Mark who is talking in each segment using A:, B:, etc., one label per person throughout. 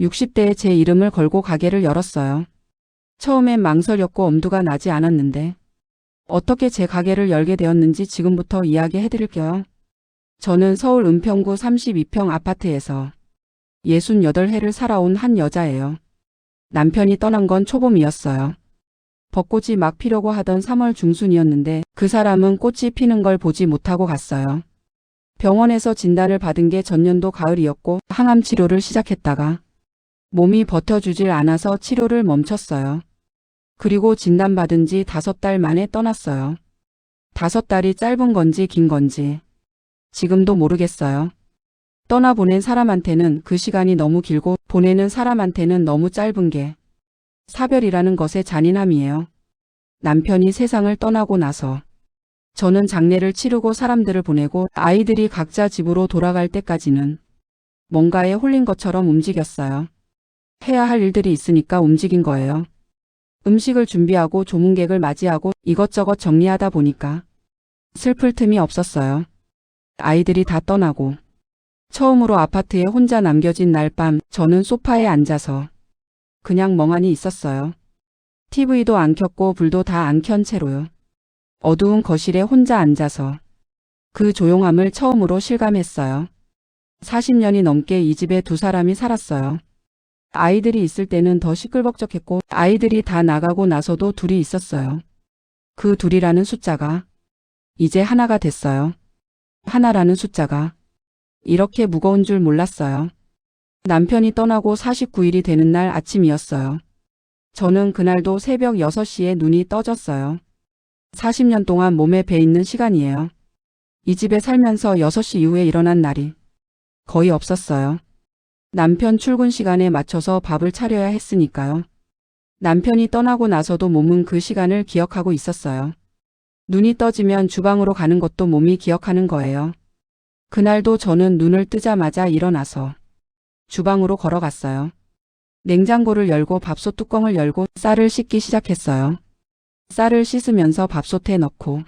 A: 60대에 제 이름을 걸고 가게를 열었어요. 처음엔 망설였고 엄두가 나지 않았는데 어떻게 제 가게를 열게 되었는지 지금부터 이야기해 드릴게요. 저는 서울 은평구 32평 아파트에서 68해를 살아온 한 여자예요. 남편이 떠난 건 초봄이었어요. 벚꽃이 막 피려고 하던 3월 중순이었는데 그 사람은 꽃이 피는 걸 보지 못하고 갔어요. 병원에서 진단을 받은 게 전년도 가을이었고 항암 치료를 시작했다가 몸이 버텨주질 않아서 치료를 멈췄어요. 그리고 진단받은 지 5달 만에 떠났어요. 5달이 짧은 건지 긴 건지 지금도 모르겠어요. 떠나보낸 사람한테는 그 시간이 너무 길고 보내는 사람한테는 너무 짧은 게 사별이라는 것의 잔인함이에요. 남편이 세상을 떠나고 나서 저는 장례를 치르고 사람들을 보내고 아이들이 각자 집으로 돌아갈 때까지는 뭔가에 홀린 것처럼 움직였어요. 해야 할 일들이 있으니까 움직인 거예요. 음식을 준비하고 조문객을 맞이하고 이것저것 정리하다 보니까 슬플 틈이 없었어요. 아이들이 다 떠나고 처음으로 아파트에 혼자 남겨진 날 밤 저는 소파에 앉아서 그냥 멍하니 있었어요. TV도 안 켰고 불도 다 안 켠 채로요. 어두운 거실에 혼자 앉아서 그 조용함을 처음으로 실감했어요. 40년이 넘게 이 집에 2사람이 살았어요. 아이들이 있을 때는 더 시끌벅적했고 아이들이 다 나가고 나서도 둘이 있었어요. 그 둘이라는 숫자가 이제 하나가 됐어요. 하나라는 숫자가 이렇게 무거운 줄 몰랐어요. 남편이 떠나고 49일이 되는 날 아침이었어요. 저는 그날도 새벽 6시에 눈이 떠졌어요. 40년 동안 몸에 배 있는 시간이에요. 이 집에 살면서 6시 이후에 일어난 날이 거의 없었어요. 남편 출근 시간에 맞춰서 밥을 차려야 했으니까요. 남편이 떠나고 나서도 몸은 그 시간을 기억하고 있었어요. 눈이 떠지면 주방으로 가는 것도 몸이 기억하는 거예요. 그날도 저는 눈을 뜨자마자 일어나서 주방으로 걸어갔어요. 냉장고를 열고 밥솥 뚜껑을 열고 쌀을 씻기 시작했어요. 쌀을 씻으면서 밥솥에 넣고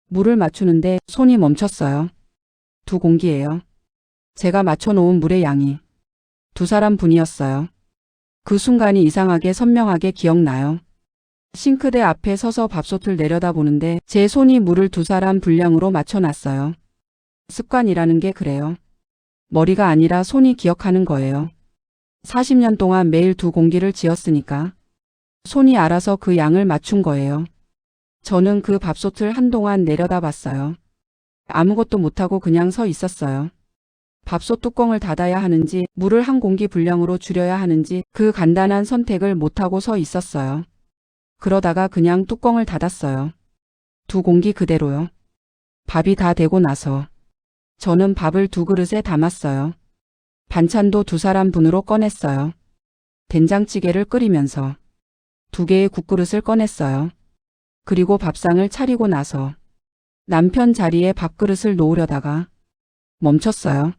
A: 물을 맞추는데 손이 멈췄어요. 2공기예요. 제가 맞춰놓은 물의 양이 2사람 분이었어요. 그 순간이 이상하게 선명하게 기억나요. 싱크대 앞에 서서 밥솥을 내려다보는데 제 손이 물을 2사람 분량으로 맞춰놨어요. 습관이라는 게 그래요. 머리가 아니라 손이 기억하는 거예요. 40년 동안 매일 2공기를 지었으니까 손이 알아서 그 양을 맞춘 거예요. 저는 그 밥솥을 한동안 내려다봤어요. 아무것도 못하고 그냥 서 있었어요. 밥솥 뚜껑을 닫아야 하는지 물을 1공기 분량으로 줄여야 하는지 그 간단한 선택을 못하고 서 있었어요. 그러다가 그냥 뚜껑을 닫았어요. 2공기 그대로요. 밥이 다 되고 나서 저는 밥을 2그릇에 담았어요. 반찬도 2사람 분으로 꺼냈어요. 된장찌개를 끓이면서 2개의 국그릇을 꺼냈어요. 그리고 밥상을 차리고 나서 남편 자리에 밥그릇을 놓으려다가 멈췄어요.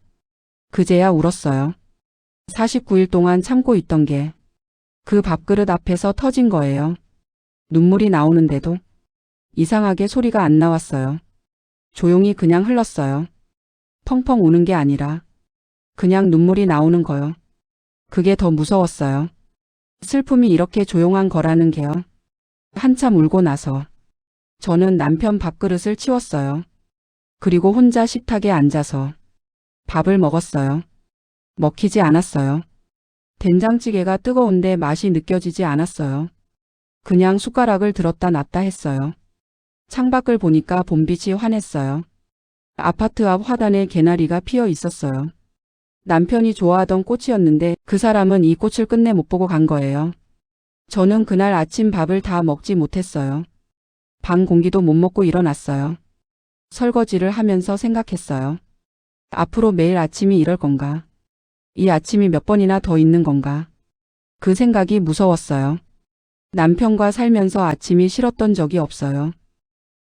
A: 그제야 울었어요. 49일 동안 참고 있던 게 그 밥그릇 앞에서 터진 거예요. 눈물이 나오는데도 이상하게 소리가 안 나왔어요. 조용히 그냥 흘렀어요. 펑펑 우는 게 아니라 그냥 눈물이 나오는 거요. 그게 더 무서웠어요. 슬픔이 이렇게 조용한 거라는 게요. 한참 울고 나서 저는 남편 밥그릇을 치웠어요. 그리고 혼자 식탁에 앉아서 밥을 먹었어요. 먹히지 않았어요. 된장찌개가 뜨거운데 맛이 느껴지지 않았어요. 그냥 숟가락을 들었다 놨다 했어요. 창밖을 보니까 봄빛이 환했어요. 아파트 앞 화단에 개나리가 피어 있었어요. 남편이 좋아하던 꽃이었는데 그 사람은 이 꽃을 끝내 못 보고 간 거예요. 저는 그날 아침 밥을 다 먹지 못했어요. 방 공기도 못 먹고 일어났어요. 설거지를 하면서 생각했어요. 앞으로 매일 아침이 이럴 건가? 이 아침이 몇 번이나 더 있는 건가? 그 생각이 무서웠어요. 남편과 살면서 아침이 싫었던 적이 없어요.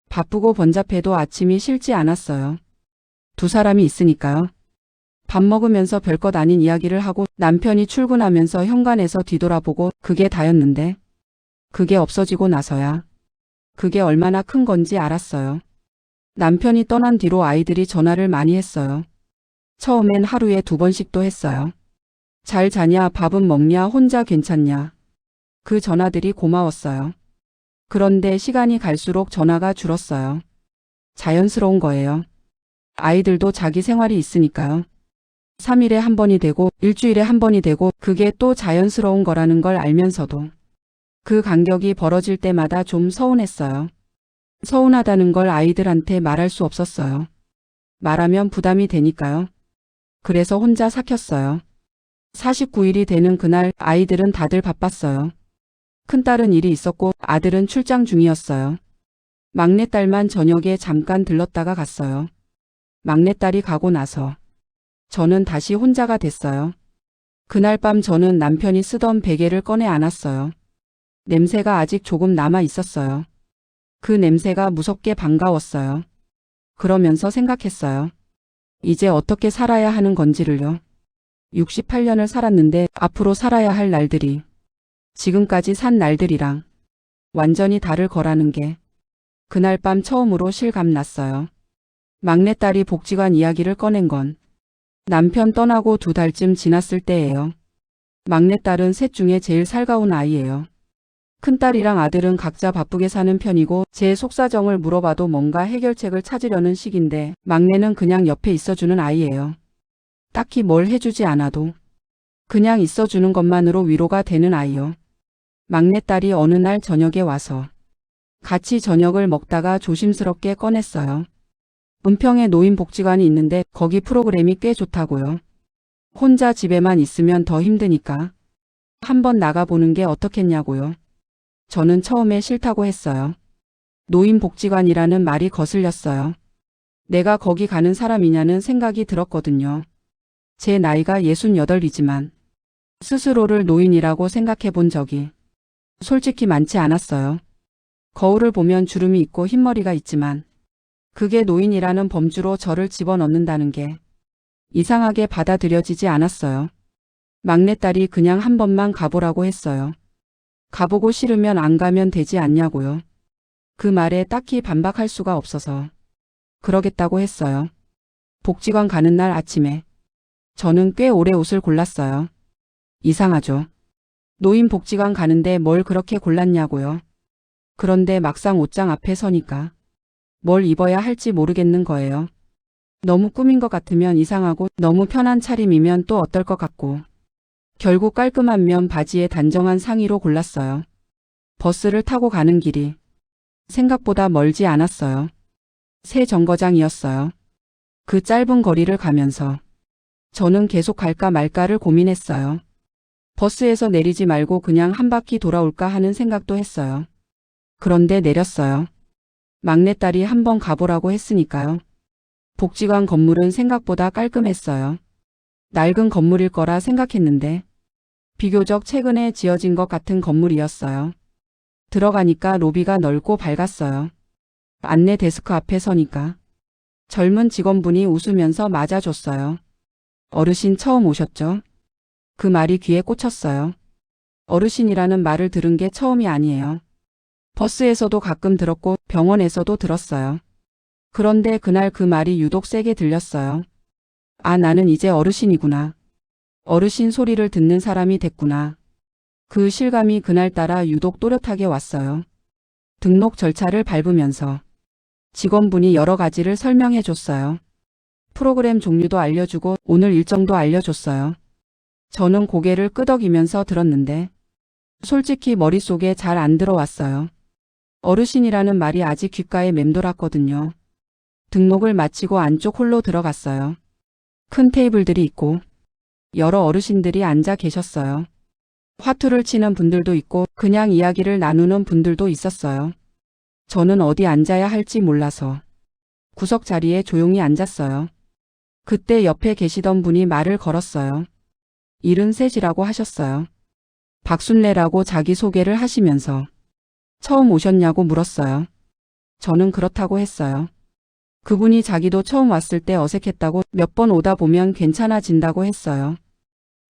A: 바쁘고 번잡해도 아침이 싫지 않았어요. 2사람이 있으니까요. 밥 먹으면서 별것 아닌 이야기를 하고 남편이 출근하면서 현관에서 뒤돌아보고 그게 다였는데 그게 없어지고 나서야 그게 얼마나 큰 건지 알았어요. 남편이 떠난 뒤로 아이들이 전화를 많이 했어요. 처음엔 하루에 2번씩도 했어요. 잘 자냐, 밥은 먹냐, 혼자 괜찮냐. 그 전화들이 고마웠어요. 그런데 시간이 갈수록 전화가 줄었어요. 자연스러운 거예요. 아이들도 자기 생활이 있으니까요. 3일에 한 번이 되고 일주일에 한 번이 되고 그게 또 자연스러운 거라는 걸 알면서도 그 간격이 벌어질 때마다 좀 서운했어요. 서운하다는 걸 아이들한테 말할 수 없었어요. 말하면 부담이 되니까요. 그래서 혼자 삭혔어요. 49일이 되는 그날 아이들은 다들 바빴어요. 큰딸은 일이 있었고 아들은 출장 중이었어요. 막내딸만 저녁에 잠깐 들렀다가 갔어요. 막내딸이 가고 나서 저는 다시 혼자가 됐어요. 그날 밤 저는 남편이 쓰던 베개를 꺼내 안았어요. 냄새가 아직 조금 남아 있었어요. 그 냄새가 무섭게 반가웠어요. 그러면서 생각했어요. 이제 어떻게 살아야 하는 건지를요. 68년을 살았는데 앞으로 살아야 할 날들이 지금까지 산 날들이랑 완전히 다를 거라는 게 그날 밤 처음으로 실감 났어요. 막내딸이 복지관 이야기를 꺼낸 건 남편 떠나고 2달쯤 지났을 때예요. 막내딸은 셋 중에 제일 살가운 아이예요. 큰딸이랑 아들은 각자 바쁘게 사는 편이고 제 속사정을 물어봐도 뭔가 해결책을 찾으려는 시기인데 막내는 그냥 옆에 있어주는 아이예요. 딱히 뭘 해주지 않아도 그냥 있어주는 것만으로 위로가 되는 아이요. 막내딸이 어느 날 저녁에 와서 같이 저녁을 먹다가 조심스럽게 꺼냈어요. 은평에 노인복지관이 있는데 거기 프로그램이 꽤 좋다고요. 혼자 집에만 있으면 더 힘드니까 한번 나가보는 게 어떻겠냐고요. 저는 처음에 싫다고 했어요. 노인복지관이라는 말이 거슬렸어요. 내가 거기 가는 사람이냐는 생각이 들었거든요. 제 나이가 68이지만 스스로를 노인이라고 생각해 본 적이 솔직히 많지 않았어요. 거울을 보면 주름이 있고 흰머리가 있지만 그게 노인이라는 범주로 저를 집어넣는다는 게 이상하게 받아들여지지 않았어요. 막내딸이 그냥 한 번만 가보라고 했어요. 가보고 싫으면 안 가면 되지 않냐고요. 그 말에 딱히 반박할 수가 없어서 그러겠다고 했어요. 복지관 가는 날 아침에 저는 꽤 오래 옷을 골랐어요. 이상하죠. 노인복지관 가는데 뭘 그렇게 골랐냐고요. 그런데 막상 옷장 앞에 서니까 뭘 입어야 할지 모르겠는 거예요. 너무 꾸민 것 같으면 이상하고 너무 편한 차림이면 또 어떨 것 같고 결국 깔끔한 면 바지에 단정한 상의로 골랐어요. 버스를 타고 가는 길이 생각보다 멀지 않았어요. 새 정거장이었어요. 그 짧은 거리를 가면서 저는 계속 갈까 말까를 고민했어요. 버스에서 내리지 말고 그냥 한 바퀴 돌아올까 하는 생각도 했어요. 그런데 내렸어요. 막내딸이 한번 가보라고 했으니까요. 복지관 건물은 생각보다 깔끔했어요. 낡은 건물일 거라 생각했는데 비교적 최근에 지어진 것 같은 건물이었어요. 들어가니까 로비가 넓고 밝았어요. 안내 데스크 앞에 서니까 젊은 직원분이 웃으면서 맞아줬어요. 어르신 처음 오셨죠? 그 말이 귀에 꽂혔어요. 어르신이라는 말을 들은 게 처음이 아니에요. 버스에서도 가끔 들었고 병원에서도 들었어요. 그런데 그날 그 말이 유독 세게 들렸어요. 아, 나는 이제 어르신이구나. 어르신 소리를 듣는 사람이 됐구나. 그 실감이 그날따라 유독 또렷하게 왔어요. 등록 절차를 밟으면서 직원분이 여러 가지를 설명해 줬어요. 프로그램 종류도 알려주고 오늘 일정도 알려줬어요. 저는 고개를 끄덕이면서 들었는데 솔직히 머릿속에 잘 안 들어왔어요. 어르신이라는 말이 아직 귓가에 맴돌았거든요. 등록을 마치고 안쪽 홀로 들어갔어요. 큰 테이블들이 있고 여러 어르신들이 앉아 계셨어요. 화투를 치는 분들도 있고 그냥 이야기를 나누는 분들도 있었어요. 저는 어디 앉아야 할지 몰라서 구석 자리에 조용히 앉았어요. 그때 옆에 계시던 분이 말을 걸었어요. 73이라고 하셨어요. 박순례라고 자기소개를 하시면서 처음 오셨냐고 물었어요. 저는 그렇다고 했어요. 그분이 자기도 처음 왔을 때 어색했다고 몇 번 오다 보면 괜찮아진다고 했어요.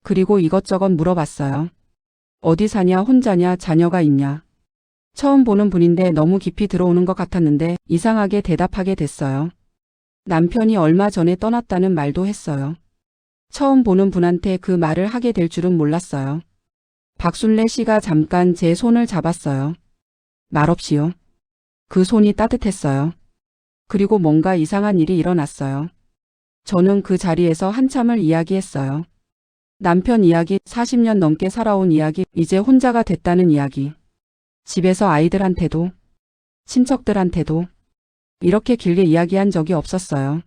A: 그리고 이것저것 물어봤어요. 어디 사냐, 혼자냐, 자녀가 있냐. 처음 보는 분인데 너무 깊이 들어오는 것 같았는데 이상하게 대답하게 됐어요. 남편이 얼마 전에 떠났다는 말도 했어요. 처음 보는 분한테 그 말을 하게 될 줄은 몰랐어요. 박순례 씨가 잠깐 제 손을 잡았어요. 말없이요. 그 손이 따뜻했어요. 그리고 뭔가 이상한 일이 일어났어요. 저는 그 자리에서 한참을 이야기했어요. 남편 이야기, 40년 넘게 살아온 이야기, 이제 혼자가 됐다는 이야기. 집에서 아이들한테도, 친척들한테도 이렇게 길게 이야기한 적이 없었어요.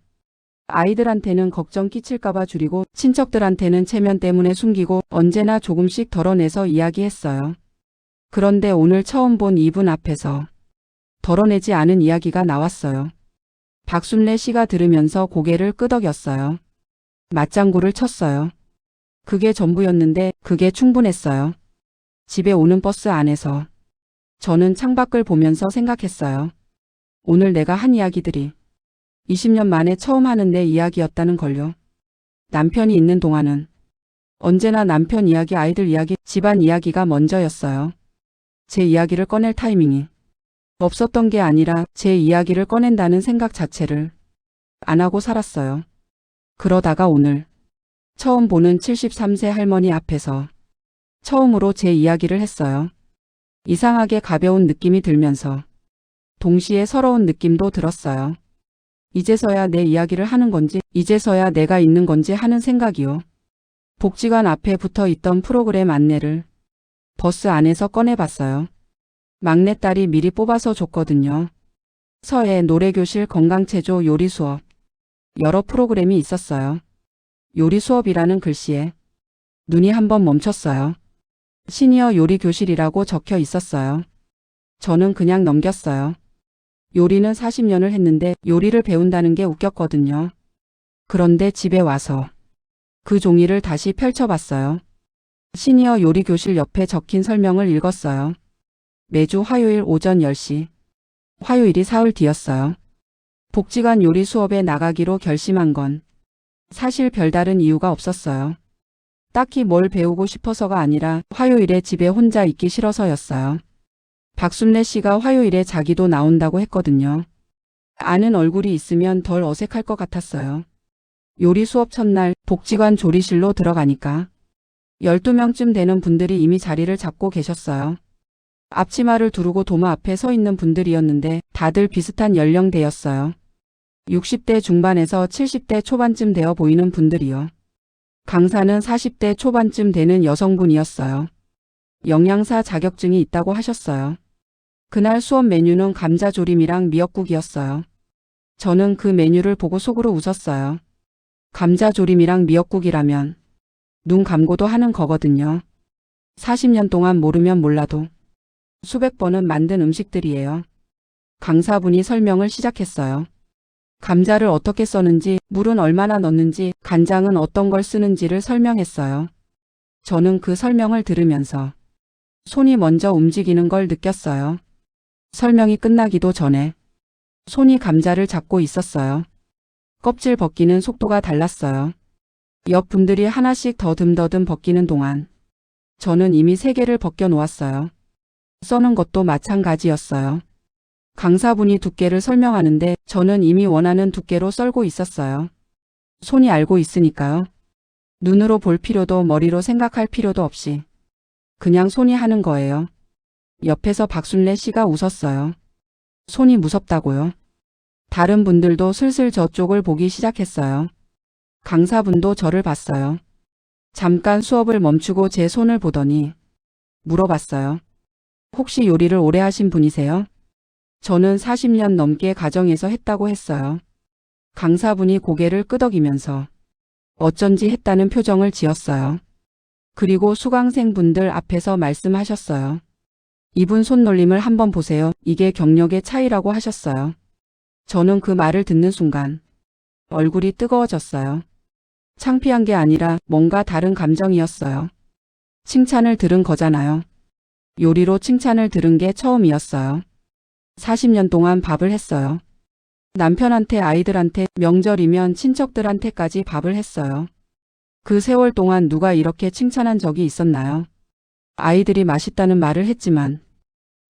A: 아이들한테는 걱정 끼칠까봐 줄이고 친척들한테는 체면 때문에 숨기고 언제나 조금씩 덜어내서 이야기했어요. 그런데 오늘 처음 본 이분 앞에서 덜어내지 않은 이야기가 나왔어요. 박순례 씨가 들으면서 고개를 끄덕였어요. 맞장구를 쳤어요. 그게 전부였는데 그게 충분했어요. 집에 오는 버스 안에서 저는 창밖을 보면서 생각했어요. 오늘 내가 한 이야기들이 20년 만에 처음 하는 내 이야기였다는 걸요. 남편이 있는 동안은 언제나 남편 이야기, 아이들 이야기, 집안 이야기가 먼저였어요. 제 이야기를 꺼낼 타이밍이 없었던 게 아니라 제 이야기를 꺼낸다는 생각 자체를 안 하고 살았어요. 그러다가 오늘 처음 보는 73세 할머니 앞에서 처음으로 제 이야기를 했어요. 이상하게 가벼운 느낌이 들면서 동시에 서러운 느낌도 들었어요. 이제서야 내 이야기를 하는 건지, 이제서야 내가 있는 건지 하는 생각이요. 복지관 앞에 붙어 있던 프로그램 안내를 버스 안에서 꺼내봤어요. 막내딸이 미리 뽑아서 줬거든요. 서예, 노래교실, 건강체조, 요리 수업. 여러 프로그램이 있었어요. 요리 수업이라는 글씨에 눈이 한번 멈췄어요. 시니어 요리 교실이라고 적혀 있었어요. 저는 그냥 넘겼어요. 요리는 40년을 했는데 요리를 배운다는 게 웃겼거든요. 그런데 집에 와서 그 종이를 다시 펼쳐봤어요. 시니어 요리 교실 옆에 적힌 설명을 읽었어요. 매주 화요일 오전 10시. 화요일이 사흘 뒤였어요. 복지관 요리 수업에 나가기로 결심한 건 사실 별다른 이유가 없었어요. 딱히 뭘 배우고 싶어서가 아니라 화요일에 집에 혼자 있기 싫어서였어요. 박순례 씨가 화요일에 자기도 나온다고 했거든요. 아는 얼굴이 있으면 덜 어색할 것 같았어요. 요리 수업 첫날 복지관 조리실로 들어가니까 12명쯤 되는 분들이 이미 자리를 잡고 계셨어요. 앞치마를 두르고 도마 앞에 서 있는 분들이었는데 다들 비슷한 연령대였어요. 60대 중반에서 70대 초반쯤 되어 보이는 분들이요. 강사는 40대 초반쯤 되는 여성분이었어요. 영양사 자격증이 있다고 하셨어요. 그날 수업 메뉴는 감자조림이랑 미역국이었어요. 저는 그 메뉴를 보고 속으로 웃었어요. 감자조림이랑 미역국이라면 눈 감고도 하는 거거든요. 40년 동안 모르면 몰라도 수백 번은 만든 음식들이에요. 강사분이 설명을 시작했어요. 감자를 어떻게 써는지, 물은 얼마나 넣는지, 간장은 어떤 걸 쓰는지를 설명했어요. 저는 그 설명을 들으면서 손이 먼저 움직이는 걸 느꼈어요. 설명이 끝나기도 전에 손이 감자를 잡고 있었어요. 껍질 벗기는 속도가 달랐어요. 옆 분들이 하나씩 더듬더듬 벗기는 동안 저는 이미 3개를 벗겨 놓았어요. 써는 것도 마찬가지였어요. 강사분이 두께를 설명하는데 저는 이미 원하는 두께로 썰고 있었어요. 손이 알고 있으니까요. 눈으로 볼 필요도 머리로 생각할 필요도 없이 그냥 손이 하는 거예요. 옆에서 박순례 씨가 웃었어요. 손이 무섭다고요? 다른 분들도 슬슬 저쪽을 보기 시작했어요. 강사분도 저를 봤어요. 잠깐 수업을 멈추고 제 손을 보더니 물어봤어요. 혹시 요리를 오래 하신 분이세요? 저는 40년 넘게 가정에서 했다고 했어요. 강사분이 고개를 끄덕이면서 어쩐지 했다는 표정을 지었어요. 그리고 수강생분들 앞에서 말씀하셨어요. 이분 손놀림을 한번 보세요. 이게 경력의 차이라고 하셨어요. 저는 그 말을 듣는 순간 얼굴이 뜨거워졌어요. 창피한 게 아니라 뭔가 다른 감정이었어요. 칭찬을 들은 거잖아요. 요리로 칭찬을 들은 게 처음이었어요. 40년 동안 밥을 했어요. 남편한테, 아이들한테, 명절이면 친척들한테까지 밥을 했어요. 그 세월 동안 누가 이렇게 칭찬한 적이 있었나요? 아이들이 맛있다는 말을 했지만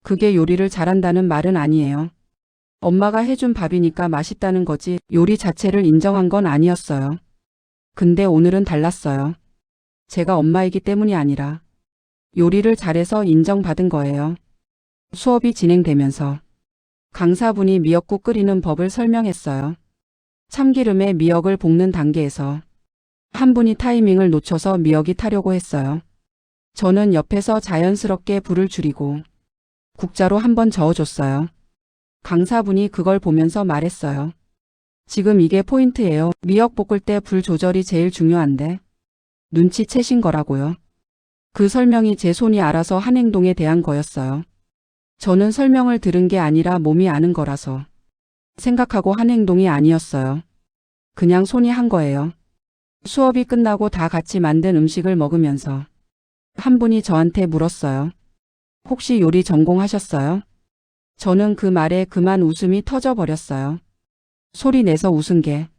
A: 그게 요리를 잘한다는 말은 아니에요. 엄마가 해준 밥이니까 맛있다는 거지 요리 자체를 인정한 건 아니었어요. 근데 오늘은 달랐어요. 제가 엄마이기 때문이 아니라 요리를 잘해서 인정받은 거예요. 수업이 진행되면서 강사분이 미역국 끓이는 법을 설명했어요. 참기름에 미역을 볶는 단계에서 한 분이 타이밍을 놓쳐서 미역이 타려고 했어요. 저는 옆에서 자연스럽게 불을 줄이고 국자로 한번 저어줬어요. 강사분이 그걸 보면서 말했어요. 지금 이게 포인트예요. 미역 볶을 때 불 조절이 제일 중요한데 눈치채신 거라고요. 그 설명이 제 손이 알아서 한 행동에 대한 거였어요. 저는 설명을 들은 게 아니라 몸이 아는 거라서 생각하고 한 행동이 아니었어요. 그냥 손이 한 거예요. 수업이 끝나고 다 같이 만든 음식을 먹으면서 한 분이 저한테 물었어요. 혹시 요리 전공하셨어요? 저는 그 말에 그만 웃음이 터져버렸어요. 소리 내서 웃은 게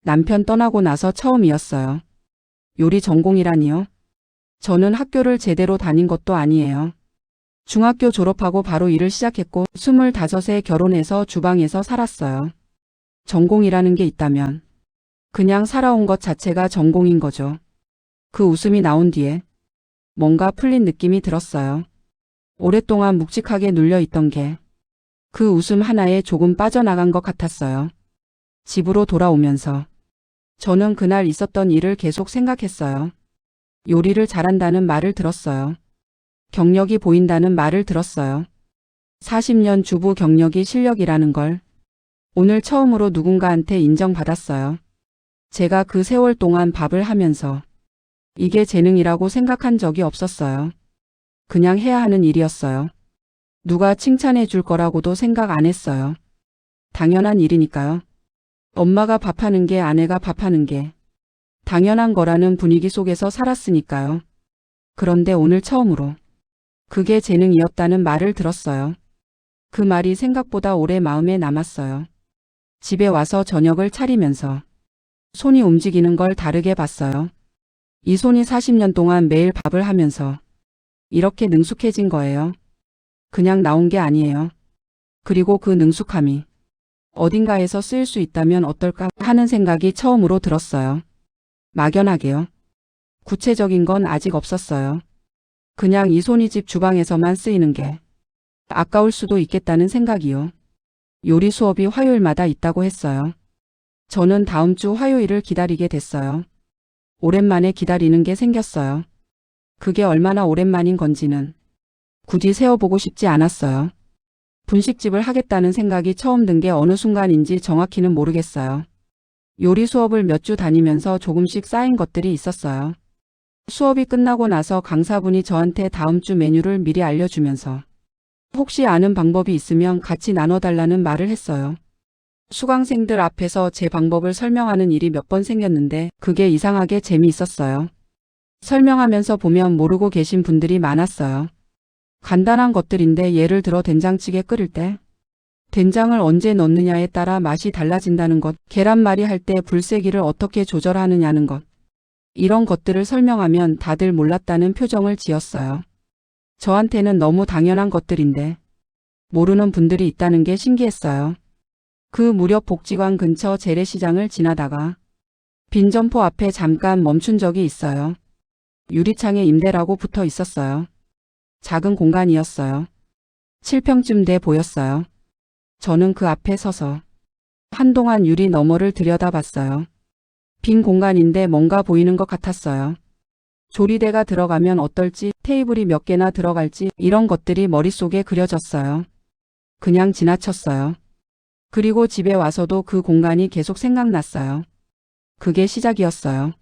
A: 남편 떠나고 나서 처음이었어요. 요리 전공이라니요? 저는 학교를 제대로 다닌 것도 아니에요. 중학교 졸업하고 바로 일을 시작했고 25에 결혼해서 주방에서 살았어요. 전공이라는 게 있다면 그냥 살아온 것 자체가 전공인 거죠. 그 웃음이 나온 뒤에 뭔가 풀린 느낌이 들었어요. 오랫동안 묵직하게 눌려있던 게 그 웃음 하나에 조금 빠져나간 것 같았어요. 집으로 돌아오면서 저는 그날 있었던 일을 계속 생각했어요. 요리를 잘한다는 말을 들었어요. 경력이 보인다는 말을 들었어요. 40년 주부 경력이 실력이라는 걸 오늘 처음으로 누군가한테 인정받았어요. 제가 그 세월 동안 밥을 하면서 이게 재능이라고 생각한 적이 없었어요. 그냥 해야 하는 일이었어요. 누가 칭찬해 줄 거라고도 생각 안 했어요. 당연한 일이니까요. 엄마가 밥하는 게 아내가 밥하는 게 당연한 거라는 분위기 속에서 살았으니까요. 그런데 오늘 처음으로 그게 재능이었다는 말을 들었어요. 그 말이 생각보다 오래 마음에 남았어요. 집에 와서 저녁을 차리면서 손이 움직이는 걸 다르게 봤어요. 이 손이 40년 동안 매일 밥을 하면서 이렇게 능숙해진 거예요. 그냥 나온 게 아니에요. 그리고 그 능숙함이 어딘가에서 쓰일 수 있다면 어떨까 하는 생각이 처음으로 들었어요. 막연하게요. 구체적인 건 아직 없었어요. 그냥 이 손이 집 주방에서만 쓰이는 게 아까울 수도 있겠다는 생각이요. 요리 수업이 화요일마다 있다고 했어요. 저는 다음 주 화요일을 기다리게 됐어요. 오랜만에 기다리는 게 생겼어요. 그게 얼마나 오랜만인 건지는 굳이 세어보고 싶지 않았어요. 분식집을 하겠다는 생각이 처음 든 게 어느 순간인지 정확히는 모르겠어요. 요리 수업을 몇 주 다니면서 조금씩 쌓인 것들이 있었어요. 수업이 끝나고 나서 강사분이 저한테 다음 주 메뉴를 미리 알려주면서 혹시 아는 방법이 있으면 같이 나눠달라는 말을 했어요. 수강생들 앞에서 제 방법을 설명하는 일이 몇 번 생겼는데 그게 이상하게 재미있었어요. 설명하면서 보면 모르고 계신 분들이 많았어요. 간단한 것들인데 예를 들어 된장찌개 끓일 때 된장을 언제 넣느냐에 따라 맛이 달라진다는 것, 계란말이 할 때 불세기를 어떻게 조절하느냐는 것, 이런 것들을 설명하면 다들 몰랐다는 표정을 지었어요. 저한테는 너무 당연한 것들인데 모르는 분들이 있다는 게 신기했어요. 그 무렵 복지관 근처 재래시장을 지나다가 빈 점포 앞에 잠깐 멈춘 적이 있어요. 유리창에 임대라고 붙어 있었어요. 작은 공간이었어요. 7평쯤 돼 보였어요. 저는 그 앞에 서서 한동안 유리 너머를 들여다봤어요. 빈 공간인데 뭔가 보이는 것 같았어요. 조리대가 들어가면 어떨지, 테이블이 몇 개나 들어갈지 이런 것들이 머릿속에 그려졌어요. 그냥 지나쳤어요. 그리고 집에 와서도 그 공간이 계속 생각났어요. 그게 시작이었어요.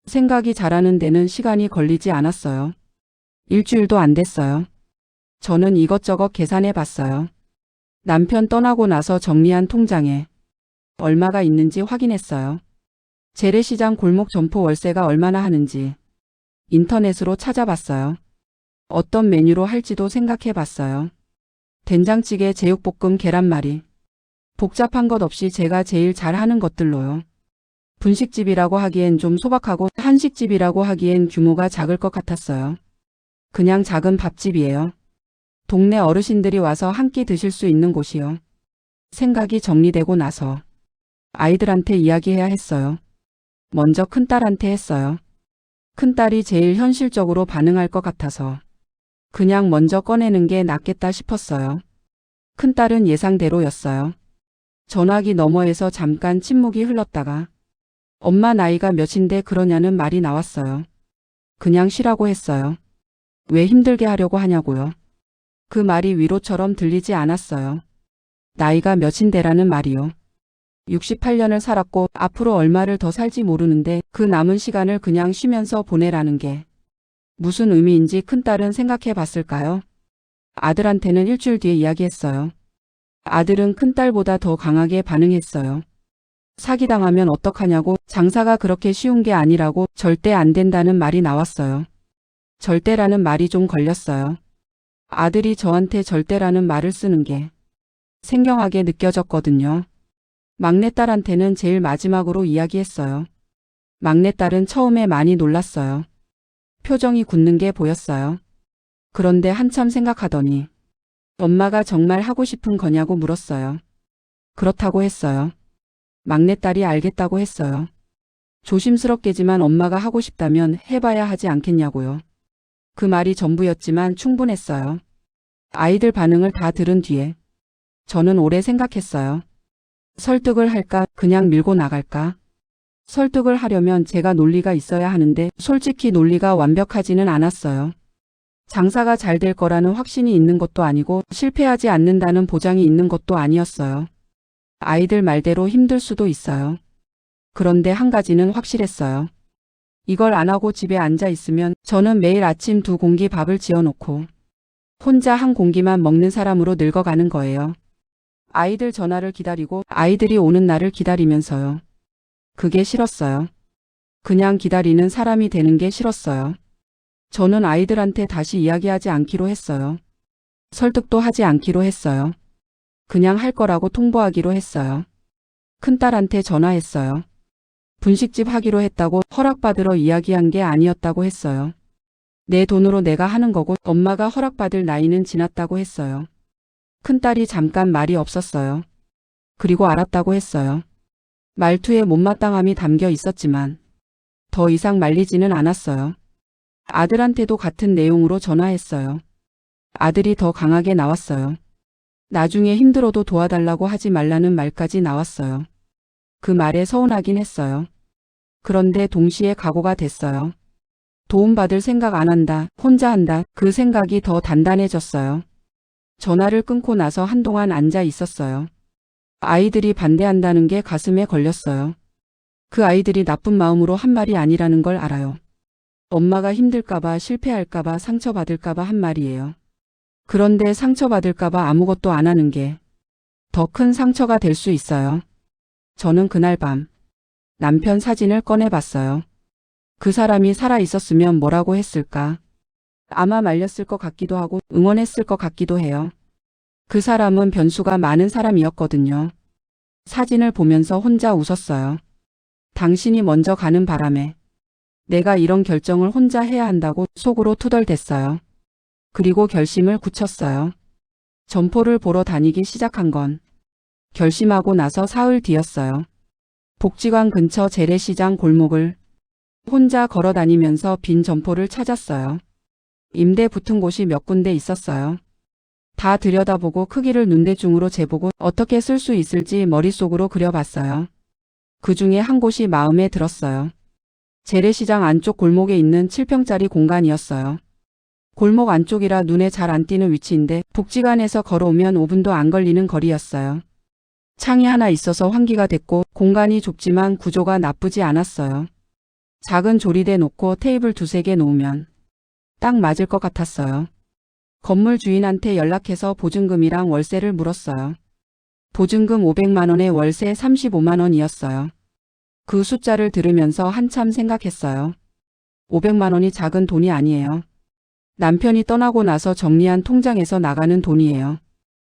A: 생각이 자라는 데는 시간이 걸리지 않았어요. 일주일도 안 됐어요. 저는 이것저것 계산해 봤어요. 남편 떠나고 나서 정리한 통장에 얼마가 있는지 확인했어요. 재래시장 골목 점포 월세가 얼마나 하는지 인터넷으로 찾아봤어요. 어떤 메뉴로 할지도 생각해 봤어요. 된장찌개, 제육볶음, 계란말이. 복잡한 것 없이 제가 제일 잘하는 것들로요. 분식집이라고 하기엔 좀 소박하고 한식집이라고 하기엔 규모가 작을 것 같았어요. 그냥 작은 밥집이에요. 동네 어르신들이 와서 한 끼 드실 수 있는 곳이요. 생각이 정리되고 나서 아이들한테 이야기해야 했어요. 먼저 큰딸한테 했어요. 큰딸이 제일 현실적으로 반응할 것 같아서 그냥 먼저 꺼내는 게 낫겠다 싶었어요. 큰딸은 예상대로였어요. 전화기 너머에서 잠깐 침묵이 흘렀다가 엄마 나이가 몇인데 그러냐는 말이 나왔어요. 그냥 쉬라고 했어요. 왜 힘들게 하려고 하냐고요. 그 말이 위로처럼 들리지 않았어요. 나이가 몇인데라는 말이요. 68년을 살았고 앞으로 얼마를 더 살지 모르는데 그 남은 시간을 그냥 쉬면서 보내라는 게 무슨 의미인지 큰딸은 생각해 봤을까요? 아들한테는 일주일 뒤에 이야기했어요. 아들은 큰딸보다 더 강하게 반응했어요. 사기당하면 어떡하냐고, 장사가 그렇게 쉬운 게 아니라고, 절대 안 된다는 말이 나왔어요. 절대라는 말이 좀 걸렸어요. 아들이 저한테 절대라는 말을 쓰는 게 생경하게 느껴졌거든요. 막내딸한테는 제일 마지막으로 이야기했어요. 막내딸은 처음에 많이 놀랐어요. 표정이 굳는 게 보였어요. 그런데 한참 생각하더니 엄마가 정말 하고 싶은 거냐고 물었어요. 그렇다고 했어요. 막내딸이 알겠다고 했어요. 조심스럽게지만 엄마가 하고 싶다면 해봐야 하지 않겠냐고요. 그 말이 전부였지만 충분했어요. 아이들 반응을 다 들은 뒤에 저는 오래 생각했어요. 설득을 할까, 그냥 밀고 나갈까? 설득을 하려면 제가 논리가 있어야 하는데 솔직히 논리가 완벽하지는 않았어요. 장사가 잘 될 거라는 확신이 있는 것도 아니고 실패하지 않는다는 보장이 있는 것도 아니었어요. 아이들 말대로 힘들 수도 있어요. 그런데 한 가지는 확실했어요. 이걸 안 하고 집에 앉아 있으면 저는 매일 아침 2공기 밥을 지어놓고 혼자 1공기만 먹는 사람으로 늙어가는 거예요. 아이들 전화를 기다리고 아이들이 오는 날을 기다리면서요. 그게 싫었어요. 그냥 기다리는 사람이 되는 게 싫었어요. 저는 아이들한테 다시 이야기하지 않기로 했어요. 설득도 하지 않기로 했어요. 그냥 할 거라고 통보하기로 했어요. 큰딸한테 전화했어요. 분식집 하기로 했다고 허락받으러 이야기한 게 아니었다고 했어요. 내 돈으로 내가 하는 거고 엄마가 허락받을 나이는 지났다고 했어요. 큰딸이 잠깐 말이 없었어요. 그리고 알았다고 했어요. 말투에 못마땅함이 담겨 있었지만 더 이상 말리지는 않았어요. 아들한테도 같은 내용으로 전화했어요. 아들이 더 강하게 나왔어요. 나중에 힘들어도 도와달라고 하지 말라는 말까지 나왔어요. 그 말에 서운하긴 했어요. 그런데 동시에 각오가 됐어요. 도움받을 생각 안 한다, 혼자 한다, 그 생각이 더 단단해졌어요. 전화를 끊고 나서 한동안 앉아 있었어요. 아이들이 반대한다는 게 가슴에 걸렸어요. 그 아이들이 나쁜 마음으로 한 말이 아니라는 걸 알아요. 엄마가 힘들까봐 실패할까봐 상처받을까봐 한 말이에요. 그런데 상처받을까봐 아무것도 안 하는 게 더 큰 상처가 될 수 있어요. 저는 그날 밤 남편 사진을 꺼내봤어요. 그 사람이 살아 있었으면 뭐라고 했을까? 아마 말렸을 것 같기도 하고 응원했을 것 같기도 해요. 그 사람은 변수가 많은 사람이었거든요. 사진을 보면서 혼자 웃었어요. 당신이 먼저 가는 바람에 내가 이런 결정을 혼자 해야 한다고 속으로 투덜댔어요. 그리고 결심을 굳혔어요. 점포를 보러 다니기 시작한 건 결심하고 나서 사흘 뒤였어요. 복지관 근처 재래시장 골목을 혼자 걸어 다니면서 빈 점포를 찾았어요. 임대 붙은 곳이 몇 군데 있었어요. 다 들여다보고 크기를 눈대중으로 재보고 어떻게 쓸 수 있을지 머릿속으로 그려봤어요. 그 중에 한 곳이 마음에 들었어요. 재래시장 안쪽 골목에 있는 7평짜리 공간이었어요. 골목 안쪽이라 눈에 잘 안 띄는 위치인데 복지관에서 걸어오면 5분도 안 걸리는 거리였어요. 창이 하나 있어서 환기가 됐고 공간이 좁지만 구조가 나쁘지 않았어요. 작은 조리대 놓고 테이블 2-3개 놓으면 딱 맞을 것 같았어요. 건물 주인한테 연락해서 보증금이랑 월세를 물었어요. 보증금 500만 원에 월세 35만 원이었어요. 그 숫자를 들으면서 한참 생각했어요. 500만 원이 작은 돈이 아니에요. 남편이 떠나고 나서 정리한 통장에서 나가는 돈이에요.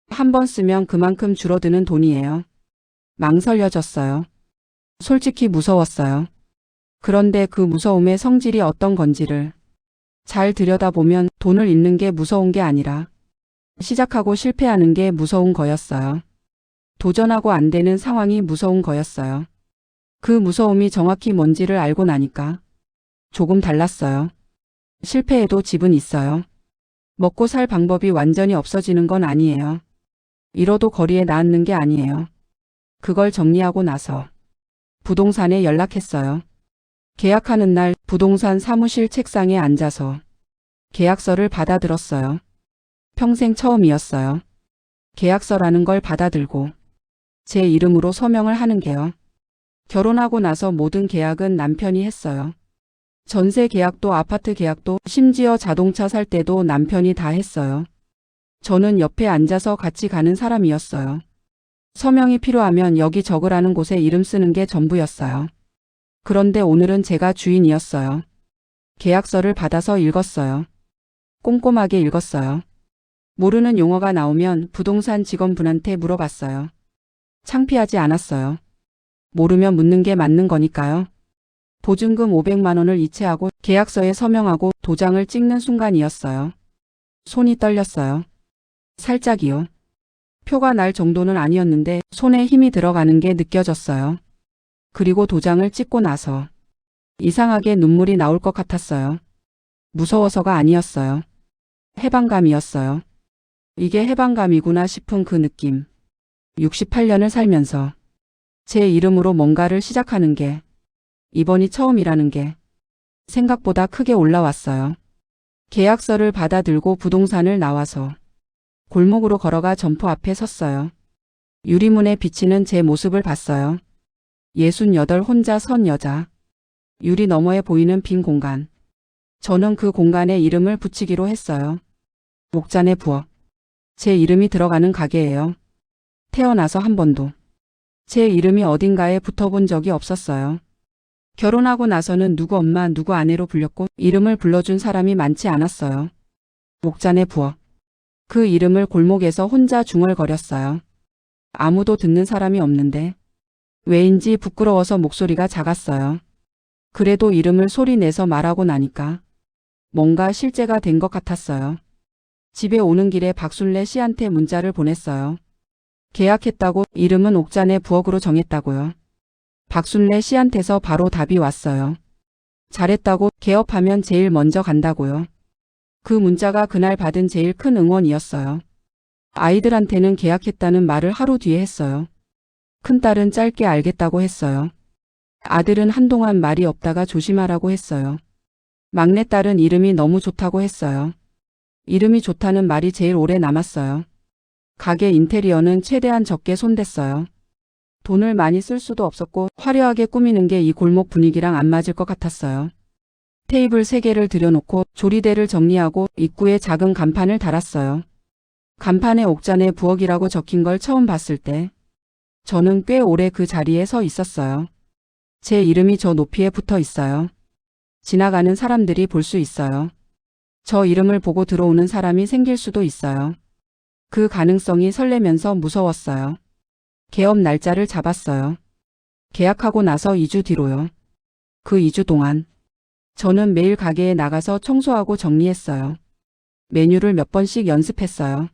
A: 한 번 쓰면 그만큼 줄어드는 돈이에요. 망설여졌어요. 솔직히 무서웠어요. 그런데 그 무서움의 성질이 어떤 건지를 잘 들여다보면 돈을 잃는 게 무서운 게 아니라 시작하고 실패하는 게 무서운 거였어요. 도전하고 안 되는 상황이 무서운 거였어요. 그 무서움이 정확히 뭔지를 알고 나니까 조금 달랐어요. 실패해도 집은 있어요. 먹고 살 방법이 완전히 없어지는 건 아니에요. 잃어도 거리에 닿는 게 아니에요. 그걸 정리하고 나서 부동산에 연락했어요. 계약하는 날 부동산 사무실 책상에 앉아서 계약서를 받아들었어요. 평생 처음이었어요. 계약서라는 걸 받아들고 제 이름으로 서명을 하는 게요. 결혼하고 나서 모든 계약은 남편이 했어요. 전세 계약도 아파트 계약도 심지어 자동차 살 때도 남편이 다 했어요. 저는 옆에 앉아서 같이 가는 사람이었어요. 서명이 필요하면 여기 적으라는 곳에 이름 쓰는 게 전부였어요. 그런데 오늘은 제가 주인이었어요. 계약서를 받아서 읽었어요. 꼼꼼하게 읽었어요. 모르는 용어가 나오면 부동산 직원분한테 물어봤어요. 창피하지 않았어요. 모르면 묻는 게 맞는 거니까요. 보증금 500만 원을 이체하고 계약서에 서명하고 도장을 찍는 순간이었어요. 손이 떨렸어요. 살짝이요. 표가 날 정도는 아니었는데 손에 힘이 들어가는 게 느껴졌어요. 그리고 도장을 찍고 나서 이상하게 눈물이 나올 것 같았어요. 무서워서가 아니었어요. 해방감이었어요. 이게 해방감이구나 싶은 그 느낌. 68년을 살면서 제 이름으로 뭔가를 시작하는 게 이번이 처음이라는 게 생각보다 크게 올라왔어요. 계약서를 받아들고 부동산을 나와서 골목으로 걸어가 점포 앞에 섰어요. 유리문에 비치는 제 모습을 봤어요. 68 혼자 선 여자. 유리 너머에 보이는 빈 공간. 저는 그 공간에 이름을 붙이기로 했어요. 옥잔의 부엌. 제 이름이 들어가는 가게예요. 태어나서 한 번도 제 이름이 어딘가에 붙어본 적이 없었어요. 결혼하고 나서는 누구 엄마 누구 아내로 불렸고 이름을 불러준 사람이 많지 않았어요. 옥잔의 부엌. 그 이름을 골목에서 혼자 중얼거렸어요. 아무도 듣는 사람이 없는데 왜인지 부끄러워서 목소리가 작았어요. 그래도 이름을 소리 내서 말하고 나니까 뭔가 실제가 된 것 같았어요. 집에 오는 길에 박순례 씨한테 문자를 보냈어요. 계약했다고 이름은 옥잔의 부엌으로 정했다고요. 박순례 씨한테서 바로 답이 왔어요. 잘했다고 개업하면 제일 먼저 간다고요. 그 문자가 그날 받은 제일 큰 응원이었어요. 아이들한테는 계약했다는 말을 하루 뒤에 했어요. 큰딸은 짧게 알겠다고 했어요. 아들은 한동안 말이 없다가 조심하라고 했어요. 막내딸은 이름이 너무 좋다고 했어요. 이름이 좋다는 말이 제일 오래 남았어요. 가게 인테리어는 최대한 적게 손댔어요. 돈을 많이 쓸 수도 없었고 화려하게 꾸미는 게 이 골목 분위기랑 안 맞을 것 같았어요. 테이블 3개를 들여놓고 조리대를 정리하고 입구에 작은 간판을 달았어요. 간판에 옥잔의 부엌이라고 적힌 걸 처음 봤을 때 저는 꽤 오래 그 자리에 서 있었어요. 제 이름이 저 높이에 붙어 있어요. 지나가는 사람들이 볼 수 있어요. 저 이름을 보고 들어오는 사람이 생길 수도 있어요. 그 가능성이 설레면서 무서웠어요. 개업 날짜를 잡았어요. 계약하고 나서 2주 뒤로요. 그 2주 동안 저는 매일 가게에 나가서 청소하고 정리했어요. 메뉴를 몇 번씩 연습했어요.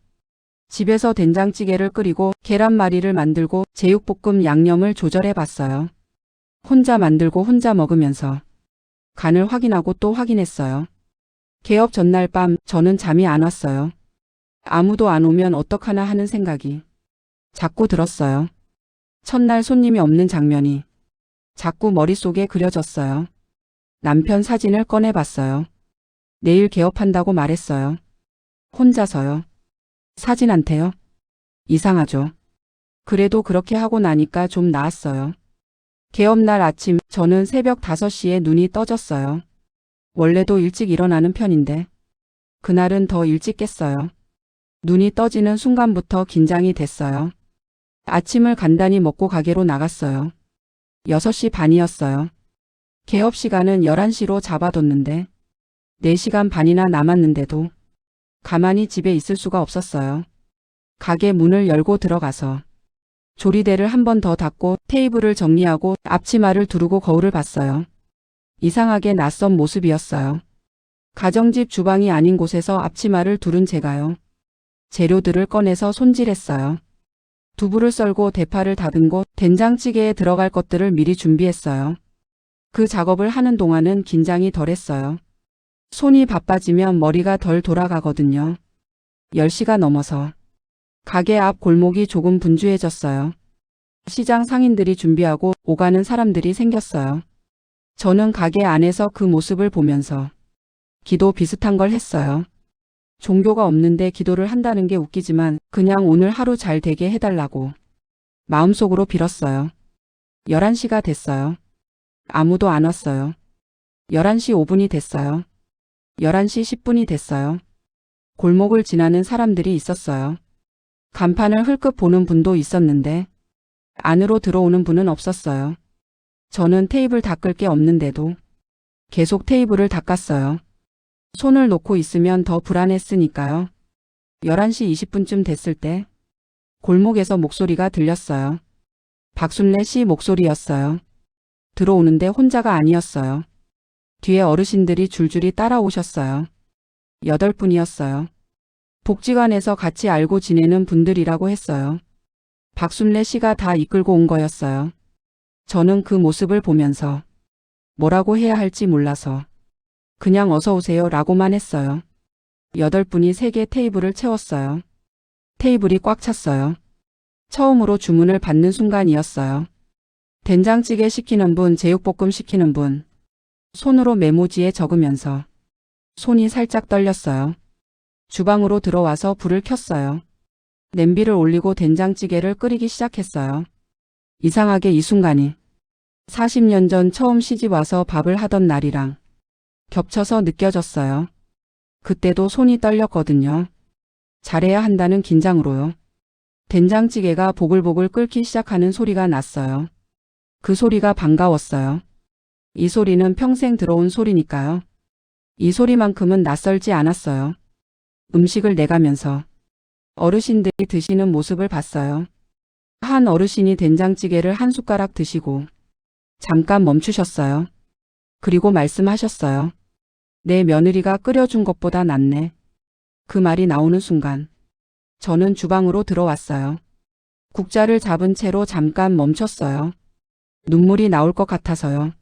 A: 집에서 된장찌개를 끓이고 계란말이를 만들고 제육볶음 양념을 조절해 봤어요. 혼자 만들고 혼자 먹으면서 간을 확인하고 또 확인했어요. 개업 전날 밤 저는 잠이 안 왔어요. 아무도 안 오면 어떡하나 하는 생각이 자꾸 들었어요. 첫날 손님이 없는 장면이 자꾸 머릿속에 그려졌어요. 남편 사진을 꺼내봤어요. 내일 개업한다고 말했어요. 혼자서요. 사진한테요. 이상하죠. 그래도 그렇게 하고 나니까 좀 나았어요. 개업날 아침 저는 새벽 5시에 눈이 떠졌어요. 원래도 일찍 일어나는 편인데 그날은 더 일찍 깼어요. 눈이 떠지는 순간부터 긴장이 됐어요. 아침을 간단히 먹고 가게로 나갔어요. 6시 반이었어요. 개업 시간은 11시로 잡아뒀는데 4시간 반이나 남았는데도 가만히 집에 있을 수가 없었어요. 가게 문을 열고 들어가서 조리대를 한 번 더 닫고 테이블을 정리하고 앞치마를 두르고 거울을 봤어요. 이상하게 낯선 모습이었어요. 가정집 주방이 아닌 곳에서 앞치마를 두른 제가요. 재료들을 꺼내서 손질했어요. 두부를 썰고 대파를 다듬고 된장찌개에 들어갈 것들을 미리 준비했어요. 그 작업을 하는 동안은 긴장이 덜했어요. 손이 바빠지면 머리가 덜 돌아가거든요. 10시가 넘어서 가게 앞 골목이 조금 분주해졌어요. 시장 상인들이 준비하고 오가는 사람들이 생겼어요. 저는 가게 안에서 그 모습을 보면서 기도 비슷한 걸 했어요. 종교가 없는데 기도를 한다는 게 웃기지만 그냥 오늘 하루 잘 되게 해달라고 마음속으로 빌었어요. 11시가 됐어요. 아무도 안 왔어요. 11시 5분이 됐어요. 11시 10분이 됐어요. 골목을 지나는 사람들이 있었어요. 간판을 흘끗 보는 분도 있었는데 안으로 들어오는 분은 없었어요. 저는 테이블 닦을 게 없는데도 계속 테이블을 닦았어요. 손을 놓고 있으면 더 불안했으니까요. 11시 20분쯤 됐을 때 골목에서 목소리가 들렸어요. 박순례 씨 목소리였어요. 들어오는데 혼자가 아니었어요. 뒤에 어르신들이 줄줄이 따라오셨어요. 8분이었어요. 복지관에서 같이 알고 지내는 분들이라고 했어요. 박순례 씨가 다 이끌고 온 거였어요. 저는 그 모습을 보면서 뭐라고 해야 할지 몰라서 그냥 어서 오세요 라고만 했어요. 8분이 3개 테이블을 채웠어요. 테이블이 꽉 찼어요. 처음으로 주문을 받는 순간이었어요. 된장찌개 시키는 분, 제육볶음 시키는 분. 손으로 메모지에 적으면서 손이 살짝 떨렸어요. 주방으로 들어와서 불을 켰어요. 냄비를 올리고 된장찌개를 끓이기 시작했어요. 이상하게 이 순간이 40년 전 처음 시집 와서 밥을 하던 날이랑 겹쳐서 느껴졌어요. 그때도 손이 떨렸거든요. 잘해야 한다는 긴장으로요. 된장찌개가 보글보글 끓기 시작하는 소리가 났어요. 그 소리가 반가웠어요. 이 소리는 평생 들어온 소리니까요. 이 소리만큼은 낯설지 않았어요. 음식을 내가면서 어르신들이 드시는 모습을 봤어요. 한 어르신이 된장찌개를 한 숟가락 드시고 잠깐 멈추셨어요. 그리고 말씀하셨어요. 내 며느리가 끓여준 것보다 낫네. 그 말이 나오는 순간 저는 주방으로 들어왔어요. 국자를 잡은 채로 잠깐 멈췄어요. 눈물이 나올 것 같아서요.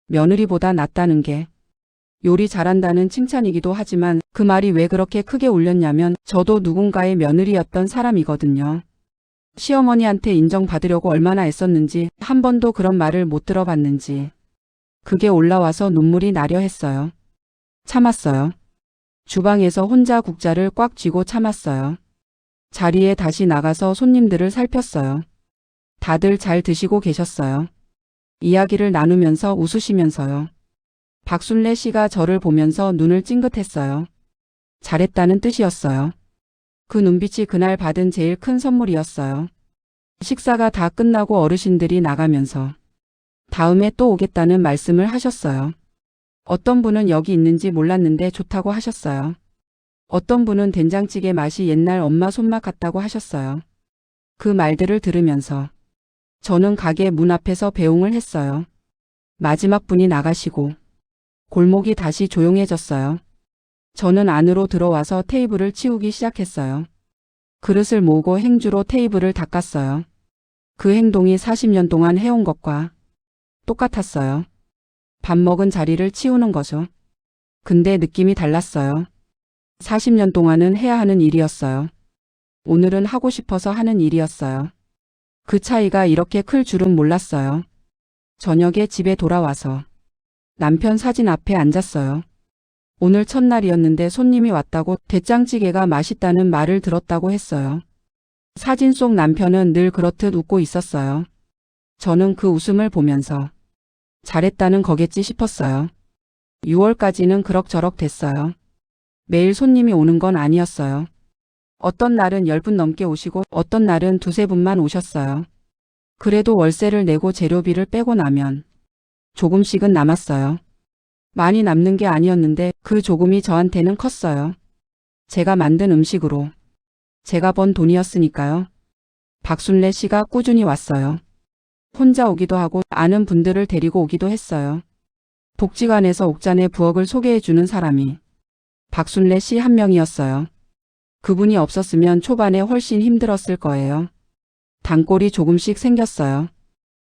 A: 며느리보다 낫다는 게 요리 잘한다는 칭찬이기도 하지만 그 말이 왜 그렇게 크게 울렸냐면 저도 누군가의 며느리였던 사람이거든요. 시어머니한테 인정받으려고 얼마나 애썼는지 한 번도 그런 말을 못 들어봤는지 그게 올라와서 눈물이 나려 했어요. 참았어요. 주방에서 혼자 국자를 꽉 쥐고 참았어요. 자리에 다시 나가서 손님들을 살폈어요. 다들 잘 드시고 계셨어요. 이야기를 나누면서 웃으시면서요. 박순례 씨가 저를 보면서 눈을 찡긋했어요. 잘했다는 뜻이었어요. 그 눈빛이 그날 받은 제일 큰 선물이었어요. 식사가 다 끝나고 어르신들이 나가면서 다음에 또 오겠다는 말씀을 하셨어요. 어떤 분은 여기 있는지 몰랐는데 좋다고 하셨어요. 어떤 분은 된장찌개 맛이 옛날 엄마 손맛 같다고 하셨어요. 그 말들을 들으면서 저는 가게 문 앞에서 배웅을 했어요. 마지막 분이 나가시고 골목이 다시 조용해졌어요. 저는 안으로 들어와서 테이블을 치우기 시작했어요. 그릇을 모으고 행주로 테이블을 닦았어요. 그 행동이 40년 동안 해온 것과 똑같았어요. 밥 먹은 자리를 치우는 거죠. 근데 느낌이 달랐어요. 40년 동안은 해야 하는 일이었어요. 오늘은 하고 싶어서 하는 일이었어요. 그 차이가 이렇게 클 줄은 몰랐어요. 저녁에 집에 돌아와서 남편 사진 앞에 앉았어요. 오늘 첫날이었는데 손님이 왔다고 된장찌개가 맛있다는 말을 들었다고 했어요. 사진 속 남편은 늘 그렇듯 웃고 있었어요. 저는 그 웃음을 보면서 잘했다는 거겠지 싶었어요. 6월까지는 그럭저럭 됐어요. 매일 손님이 오는 건 아니었어요. 어떤 날은 10분 넘게 오시고 어떤 날은 2-3분만 오셨어요. 그래도 월세를 내고 재료비를 빼고 나면 조금씩은 남았어요. 많이 남는 게 아니었는데 그 조금이 저한테는 컸어요. 제가 만든 음식으로 제가 번 돈이었으니까요. 박순례 씨가 꾸준히 왔어요. 혼자 오기도 하고 아는 분들을 데리고 오기도 했어요. 복지관에서 옥잔의 부엌을 소개해주는 사람이 박순례 씨 한 명이었어요. 그분이 없었으면 초반에 훨씬 힘들었을 거예요. 단골이 조금씩 생겼어요.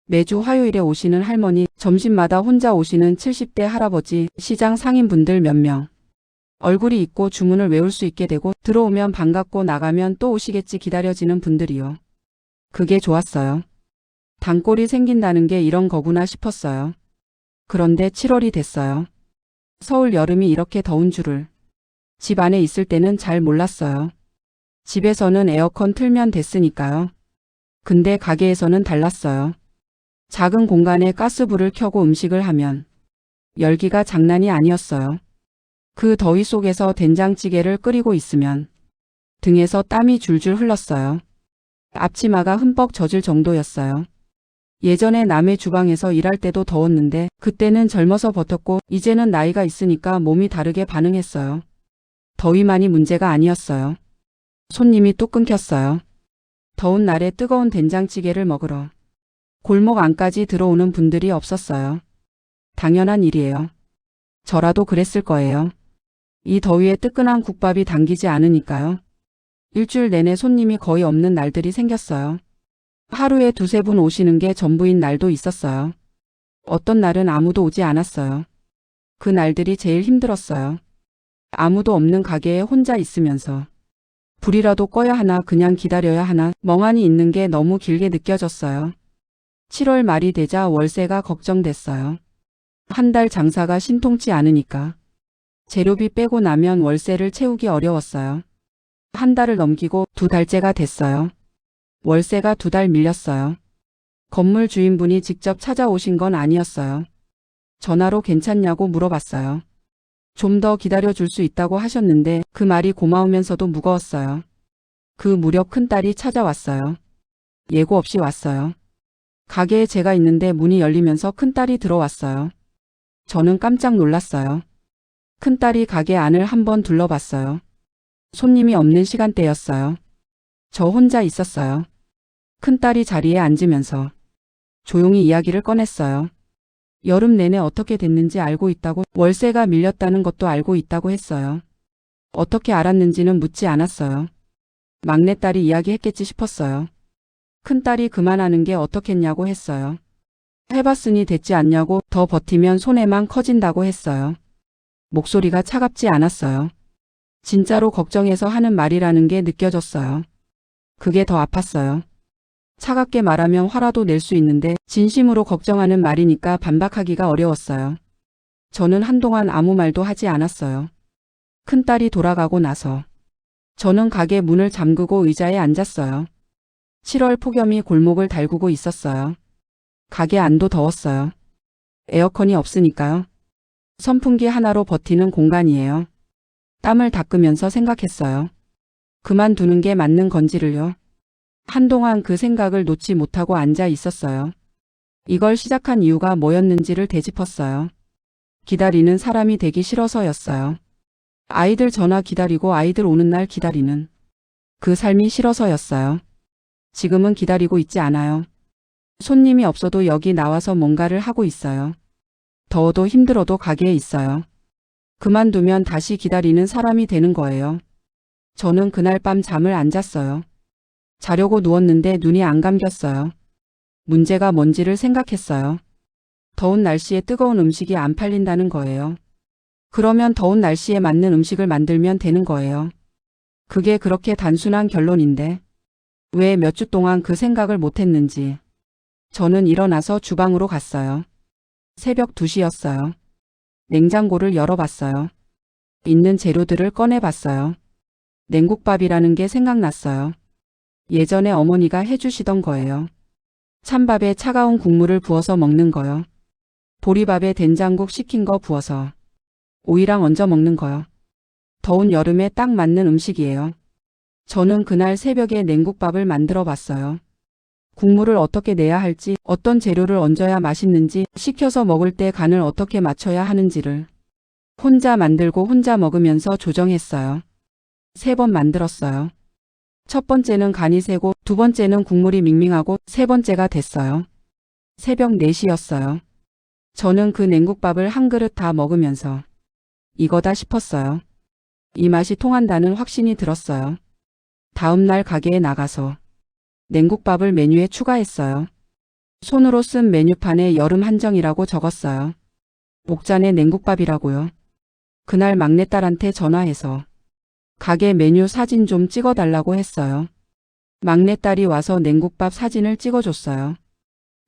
A: 매주 화요일에 오시는 할머니, 점심마다 혼자 오시는 70대 할아버지, 시장 상인분들 몇 명. 얼굴이 있고 주문을 외울 수 있게 되고 들어오면 반갑고 나가면 또 오시겠지 기다려지는 분들이요. 그게 좋았어요. 단골이 생긴다는 게 이런 거구나 싶었어요. 그런데 7월이 됐어요. 서울 여름이 이렇게 더운 줄을. 집 안에 있을 때는 잘 몰랐어요. 집에서는 에어컨 틀면 됐으니까요. 근데 가게에서는 달랐어요. 작은 공간에 가스불을 켜고 음식을 하면 열기가 장난이 아니었어요. 그 더위 속에서 된장찌개를 끓이고 있으면 등에서 땀이 줄줄 흘렀어요. 앞치마가 흠뻑 젖을 정도였어요. 예전에 남의 주방에서 일할 때도 더웠는데 그때는 젊어서 버텼고 이제는 나이가 있으니까 몸이 다르게 반응했어요. 더위만이 문제가 아니었어요. 손님이 뚝 끊겼어요. 더운 날에 뜨거운 된장찌개를 먹으러 골목 안까지 들어오는 분들이 없었어요. 당연한 일이에요. 저라도 그랬을 거예요. 이 더위에 뜨끈한 국밥이 당기지 않으니까요. 일주일 내내 손님이 거의 없는 날들이 생겼어요. 하루에 두세 분 오시는 게 전부인 날도 있었어요. 어떤 날은 아무도 오지 않았어요. 그 날들이 제일 힘들었어요. 아무도 없는 가게에 혼자 있으면서 불이라도 꺼야 하나 그냥 기다려야 하나 멍하니 있는 게 너무 길게 느껴졌어요. 7월 말이 되자 월세가 걱정됐어요. 한 달 장사가 신통치 않으니까 재료비 빼고 나면 월세를 채우기 어려웠어요. 한 달을 넘기고 2달째가 됐어요. 월세가 2달 밀렸어요. 건물 주인분이 직접 찾아오신 건 아니었어요. 전화로 괜찮냐고 물어봤어요. 좀 더 기다려줄 수 있다고 하셨는데 그 말이 고마우면서도 무거웠어요. 그 무렵 큰딸이 찾아왔어요. 예고 없이 왔어요. 가게에 제가 있는데 문이 열리면서 큰딸이 들어왔어요. 저는 깜짝 놀랐어요. 큰딸이 가게 안을 한번 둘러봤어요. 손님이 없는 시간대였어요. 저 혼자 있었어요. 큰딸이 자리에 앉으면서 조용히 이야기를 꺼냈어요. 여름 내내 어떻게 됐는지 알고 있다고, 월세가 밀렸다는 것도 알고 있다고 했어요. 어떻게 알았는지는 묻지 않았어요. 막내딸이 이야기했겠지 싶었어요. 큰딸이 그만하는 게 어떻겠냐고 했어요. 해봤으니 됐지 않냐고, 더 버티면 손해만 커진다고 했어요. 목소리가 차갑지 않았어요. 진짜로 걱정해서 하는 말이라는 게 느껴졌어요. 그게 더 아팠어요. 차갑게 말하면 화라도 낼 수 있는데 진심으로 걱정하는 말이니까 반박하기가 어려웠어요. 저는 한동안 아무 말도 하지 않았어요. 큰딸이 돌아가고 나서 저는 가게 문을 잠그고 의자에 앉았어요. 7월 폭염이 골목을 달구고 있었어요. 가게 안도 더웠어요. 에어컨이 없으니까요. 선풍기 하나로 버티는 공간이에요. 땀을 닦으면서 생각했어요. 그만두는 게 맞는 건지를요. 한동안 그 생각을 놓지 못하고 앉아 있었어요. 이걸 시작한 이유가 뭐였는지를 되짚었어요. 기다리는 사람이 되기 싫어서였어요. 아이들 전화 기다리고 아이들 오는 날 기다리는 그 삶이 싫어서였어요. 지금은 기다리고 있지 않아요. 손님이 없어도 여기 나와서 뭔가를 하고 있어요. 더워도 힘들어도 가게에 있어요. 그만두면 다시 기다리는 사람이 되는 거예요. 저는 그날 밤 잠을 안 잤어요. 자려고 누웠는데 눈이 안 감겼어요. 문제가 뭔지를 생각했어요. 더운 날씨에 뜨거운 음식이 안 팔린다는 거예요. 그러면 더운 날씨에 맞는 음식을 만들면 되는 거예요. 그게 그렇게 단순한 결론인데 왜 몇 주 동안 그 생각을 못했는지. 저는 일어나서 주방으로 갔어요. 새벽 2시였어요. 냉장고를 열어봤어요. 있는 재료들을 꺼내봤어요. 냉국밥이라는 게 생각났어요. 예전에 어머니가 해주시던 거예요. 찬밥에 차가운 국물을 부어서 먹는 거요. 보리밥에 된장국 식힌 거 부어서 오이랑 얹어 먹는 거요. 더운 여름에 딱 맞는 음식이에요. 저는 그날 새벽에 냉국밥을 만들어 봤어요. 국물을 어떻게 내야 할지, 어떤 재료를 얹어야 맛있는지, 식혀서 먹을 때 간을 어떻게 맞춰야 하는지를 혼자 만들고 혼자 먹으면서 조정했어요. 3번 만들었어요. 첫 번째는 간이 세고, 두 번째는 국물이 밍밍하고, 세 번째가 됐어요. 새벽 4시였어요. 저는 그 냉국밥을 한 그릇 다 먹으면서 이거다 싶었어요. 이 맛이 통한다는 확신이 들었어요. 다음 날 가게에 나가서 냉국밥을 메뉴에 추가했어요. 손으로 쓴 메뉴판에 여름 한정이라고 적었어요. 옥잔의 냉국밥이라고요. 그날 막내딸한테 전화해서 가게 메뉴 사진 좀 찍어달라고 했어요. 막내딸이 와서 냉국밥 사진을 찍어줬어요.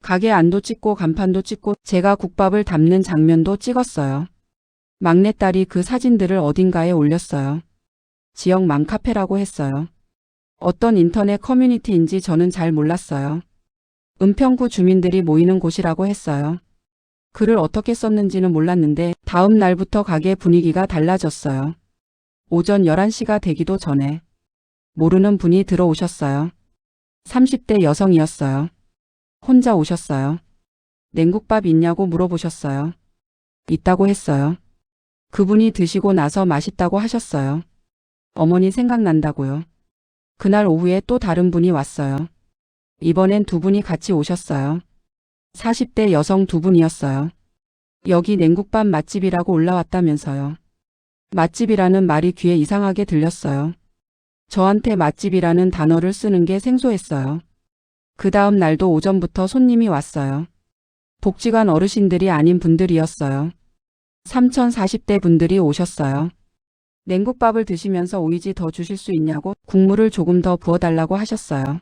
A: 가게 안도 찍고 간판도 찍고 제가 국밥을 담는 장면도 찍었어요. 막내딸이 그 사진들을 어딘가에 올렸어요. 지역 맘카페라고 했어요. 어떤 인터넷 커뮤니티인지 저는 잘 몰랐어요. 은평구 주민들이 모이는 곳이라고 했어요. 글을 어떻게 썼는지는 몰랐는데 다음 날부터 가게 분위기가 달라졌어요. 오전 11시가 되기도 전에 모르는 분이 들어오셨어요. 30대 여성이었어요. 혼자 오셨어요. 냉국밥 있냐고 물어보셨어요. 있다고 했어요. 그분이 드시고 나서 맛있다고 하셨어요. 어머니 생각난다고요. 그날 오후에 또 다른 분이 왔어요. 이번엔 두 분이 같이 오셨어요. 40대 여성 두 분이었어요. 여기 냉국밥 맛집이라고 올라왔다면서요. 맛집이라는 말이 귀에 이상하게 들렸어요. 저한테 맛집이라는 단어를 쓰는 게 생소했어요. 그 다음 날도 오전부터 손님이 왔어요. 복지관 어르신들이 아닌 분들이었어요. 삼천 40대 분들이 오셨어요. 냉국밥을 드시면서 오이지 더 주실 수 있냐고 국물을 조금 더 부어달라고 하셨어요.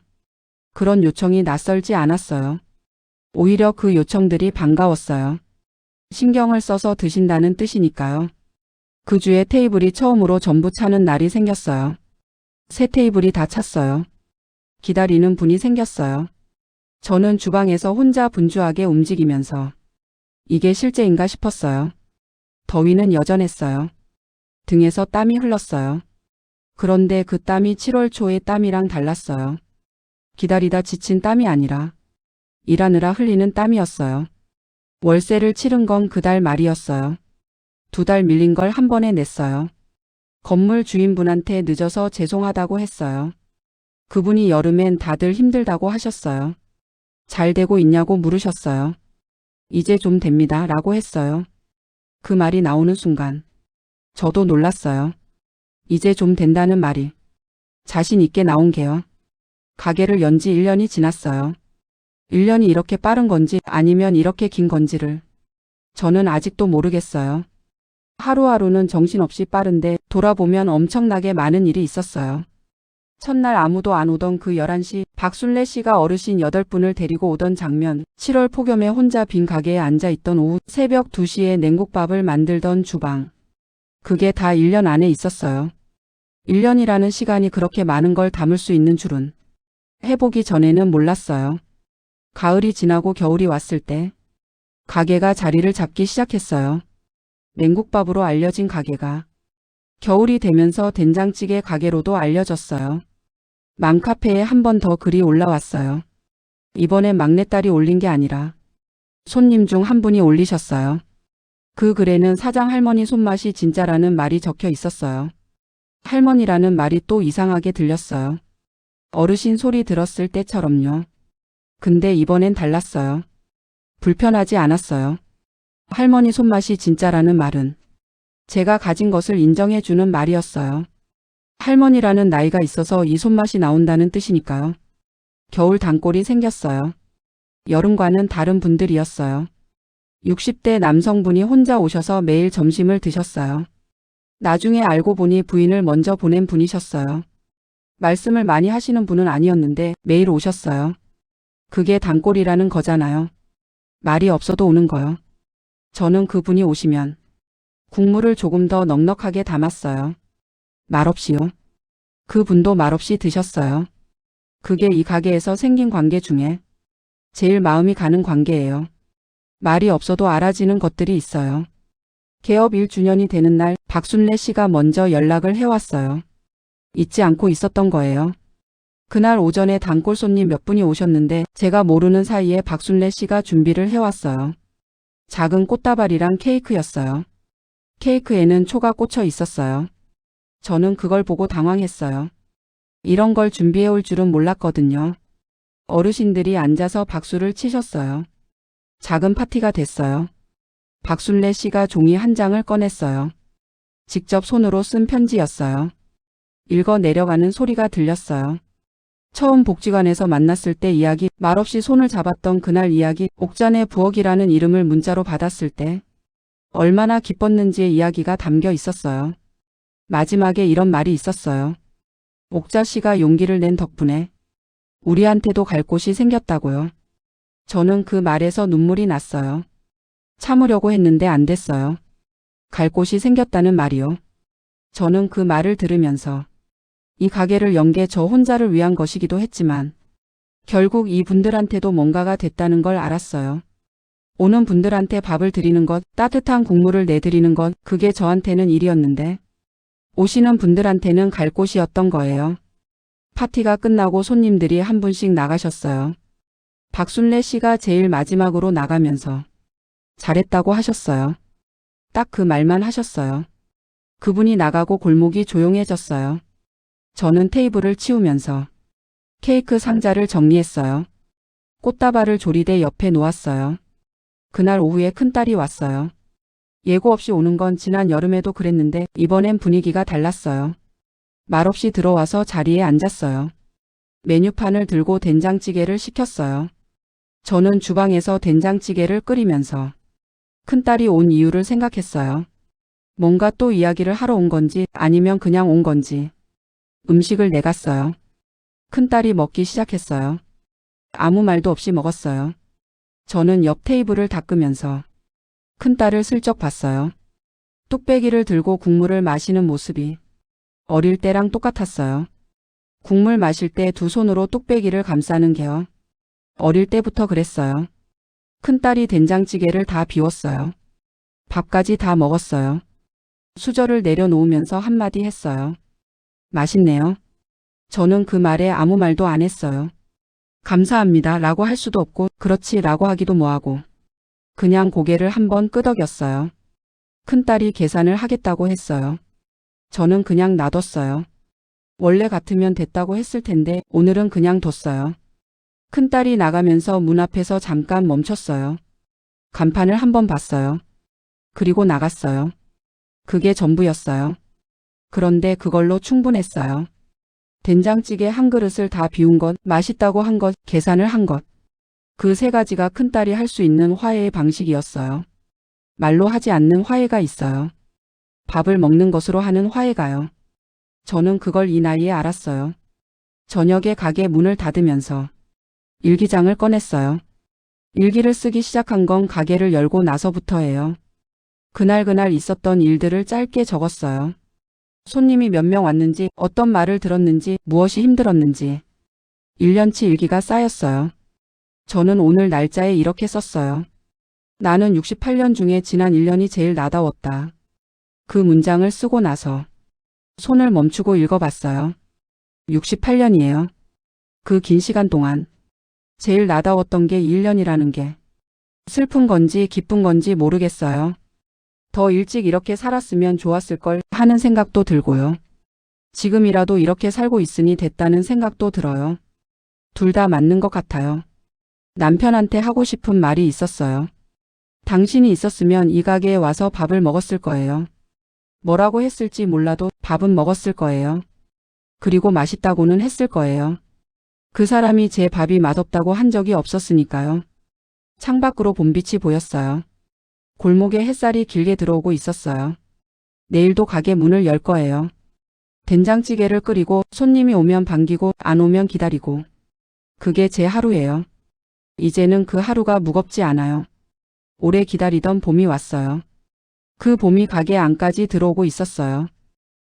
A: 그런 요청이 낯설지 않았어요. 오히려 그 요청들이 반가웠어요. 신경을 써서 드신다는 뜻이니까요. 그 주에 테이블이 처음으로 전부 차는 날이 생겼어요. 새 테이블이 다 찼어요. 기다리는 분이 생겼어요. 저는 주방에서 혼자 분주하게 움직이면서 이게 실제인가 싶었어요. 더위는 여전했어요. 등에서 땀이 흘렀어요. 그런데 그 땀이 7월 초의 땀이랑 달랐어요. 기다리다 지친 땀이 아니라 일하느라 흘리는 땀이었어요. 월세를 치른 건 그달 말이었어요. 2달 밀린 걸 한 번에 냈어요. 건물 주인분한테 늦어서 죄송하다고 했어요. 그분이 여름엔 다들 힘들다고 하셨어요. 잘 되고 있냐고 물으셨어요. 이제 좀 됩니다 라고 했어요. 그 말이 나오는 순간 저도 놀랐어요. 이제 좀 된다는 말이 자신 있게 나온 게요. 가게를 연 지 1년이 지났어요. 1년이 이렇게 빠른 건지 아니면 이렇게 긴 건지를 저는 아직도 모르겠어요. 하루하루는 정신없이 빠른데 돌아보면 엄청나게 많은 일이 있었어요. 첫날 아무도 안 오던 그 11시 박순례 씨가 어르신 8분을 데리고 오던 장면, 7월 폭염에 혼자 빈 가게에 앉아있던 오후 새벽 2시에 냉국밥을 만들던 주방. 그게 다 1년 안에 있었어요. 1년이라는 시간이 그렇게 많은 걸 담을 수 있는 줄은 해보기 전에는 몰랐어요. 가을이 지나고 겨울이 왔을 때 가게가 자리를 잡기 시작했어요. 냉국밥으로 알려진 가게가 겨울이 되면서 된장찌개 가게로도 알려졌어요. 맘카페에 한 번 더 글이 올라왔어요. 이번엔 막내딸이 올린 게 아니라 손님 중 한 분이 올리셨어요. 그 글에는 사장 할머니 손맛이 진짜라는 말이 적혀 있었어요. 할머니라는 말이 또 이상하게 들렸어요. 어르신 소리 들었을 때처럼요. 근데 이번엔 달랐어요. 불편하지 않았어요. 할머니 손맛이 진짜라는 말은 제가 가진 것을 인정해주는 말이었어요. 할머니라는 나이가 있어서 이 손맛이 나온다는 뜻이니까요. 겨울 단골이 생겼어요. 여름과는 다른 분들이었어요. 60대 남성분이 혼자 오셔서 매일 점심을 드셨어요. 나중에 알고 보니 부인을 먼저 보낸 분이셨어요. 말씀을 많이 하시는 분은 아니었는데 매일 오셨어요. 그게 단골이라는 거잖아요. 말이 없어도 오는 거요. 저는 그분이 오시면 국물을 조금 더 넉넉하게 담았어요. 말없이요. 그분도 말없이 드셨어요. 그게 이 가게에서 생긴 관계 중에 제일 마음이 가는 관계예요. 말이 없어도 알아지는 것들이 있어요. 개업 1주년이 되는 날 박순례 씨가 먼저 연락을 해왔어요. 잊지 않고 있었던 거예요. 그날 오전에 단골 손님 몇 분이 오셨는데 제가 모르는 사이에 박순례 씨가 준비를 해왔어요. 작은 꽃다발이랑 케이크였어요. 케이크에는 초가 꽂혀 있었어요. 저는 그걸 보고 당황했어요. 이런 걸 준비해 올 줄은 몰랐거든요. 어르신들이 앉아서 박수를 치셨어요. 작은 파티가 됐어요. 박순례 씨가 종이 한 장을 꺼냈어요. 직접 손으로 쓴 편지였어요. 읽어 내려가는 소리가 들렸어요. 처음 복지관에서 만났을 때 이야기, 말없이 손을 잡았던 그날 이야기, 옥잔의 부엌이라는 이름을 문자로 받았을 때 얼마나 기뻤는지의 이야기가 담겨 있었어요. 마지막에 이런 말이 있었어요. 옥자 씨가 용기를 낸 덕분에 우리한테도 갈 곳이 생겼다고요. 저는 그 말에서 눈물이 났어요. 참으려고 했는데 안 됐어요. 갈 곳이 생겼다는 말이요. 저는 그 말을 들으면서 이 가게를 연 게 저 혼자를 위한 것이기도 했지만 결국 이 분들한테도 뭔가가 됐다는 걸 알았어요. 오는 분들한테 밥을 드리는 것, 따뜻한 국물을 내드리는 것, 그게 저한테는 일이었는데 오시는 분들한테는 갈 곳이었던 거예요. 파티가 끝나고 손님들이 한 분씩 나가셨어요. 박순례 씨가 제일 마지막으로 나가면서 잘했다고 하셨어요. 딱 그 말만 하셨어요. 그분이 나가고 골목이 조용해졌어요. 저는 테이블을 치우면서 케이크 상자를 정리했어요. 꽃다발을 조리대 옆에 놓았어요. 그날 오후에 큰딸이 왔어요. 예고 없이 오는 건 지난 여름에도 그랬는데 이번엔 분위기가 달랐어요. 말없이 들어와서 자리에 앉았어요. 메뉴판을 들고 된장찌개를 시켰어요. 저는 주방에서 된장찌개를 끓이면서 큰딸이 온 이유를 생각했어요. 뭔가 또 이야기를 하러 온 건지 아니면 그냥 온 건지. 음식을 내갔어요. 큰딸이 먹기 시작했어요. 아무 말도 없이 먹었어요. 저는 옆 테이블을 닦으면서 큰딸을 슬쩍 봤어요. 뚝배기를 들고 국물을 마시는 모습이 어릴 때랑 똑같았어요. 국물 마실 때 두 손으로 뚝배기를 감싸는 게요. 어릴 때부터 그랬어요. 큰딸이 된장찌개를 다 비웠어요. 밥까지 다 먹었어요. 수저를 내려놓으면서 한마디 했어요. 맛있네요. 저는 그 말에 아무 말도 안 했어요. 감사합니다 라고 할 수도 없고 그렇지 라고 하기도 뭐하고 그냥 고개를 한번 끄덕였어요. 큰딸이 계산을 하겠다고 했어요. 저는 그냥 놔뒀어요. 원래 같으면 됐다고 했을 텐데 오늘은 그냥 뒀어요. 큰딸이 나가면서 문 앞에서 잠깐 멈췄어요. 간판을 한번 봤어요. 그리고 나갔어요. 그게 전부였어요. 그런데 그걸로 충분했어요. 된장찌개 한 그릇을 다 비운 것, 맛있다고 한 것, 계산을 한 것. 그 세 가지가 큰딸이 할 수 있는 화해의 방식이었어요. 말로 하지 않는 화해가 있어요. 밥을 먹는 것으로 하는 화해가요. 저는 그걸 이 나이에 알았어요. 저녁에 가게 문을 닫으면서 일기장을 꺼냈어요. 일기를 쓰기 시작한 건 가게를 열고 나서부터예요. 그날 있었던 일들을 짧게 적었어요. 손님이 몇 명 왔는지, 어떤 말을 들었는지, 무엇이 힘들었는지. 1년치 일기가 쌓였어요. 저는 오늘 날짜에 이렇게 썼어요. 나는 68년 중에 지난 1년이 제일 나다웠다. 그 문장을 쓰고 나서 손을 멈추고 읽어봤어요. 68년이에요. 그 긴 시간 동안 제일 나다웠던 게 1년이라는 게 슬픈 건지 기쁜 건지 모르겠어요. 더 일찍 이렇게 살았으면 좋았을 걸 하는 생각도 들고요. 지금이라도 이렇게 살고 있으니 됐다는 생각도 들어요. 둘 다 맞는 것 같아요. 남편한테 하고 싶은 말이 있었어요. 당신이 있었으면 이 가게에 와서 밥을 먹었을 거예요. 뭐라고 했을지 몰라도 밥은 먹었을 거예요. 그리고 맛있다고는 했을 거예요. 그 사람이 제 밥이 맛없다고 한 적이 없었으니까요. 창밖으로 봄빛이 보였어요. 골목에 햇살이 길게 들어오고 있었어요. 내일도 가게 문을 열 거예요. 된장찌개를 끓이고 손님이 오면 반기고 안 오면 기다리고. 그게 제 하루예요. 이제는 그 하루가 무겁지 않아요. 오래 기다리던 봄이 왔어요. 그 봄이 가게 안까지 들어오고 있었어요.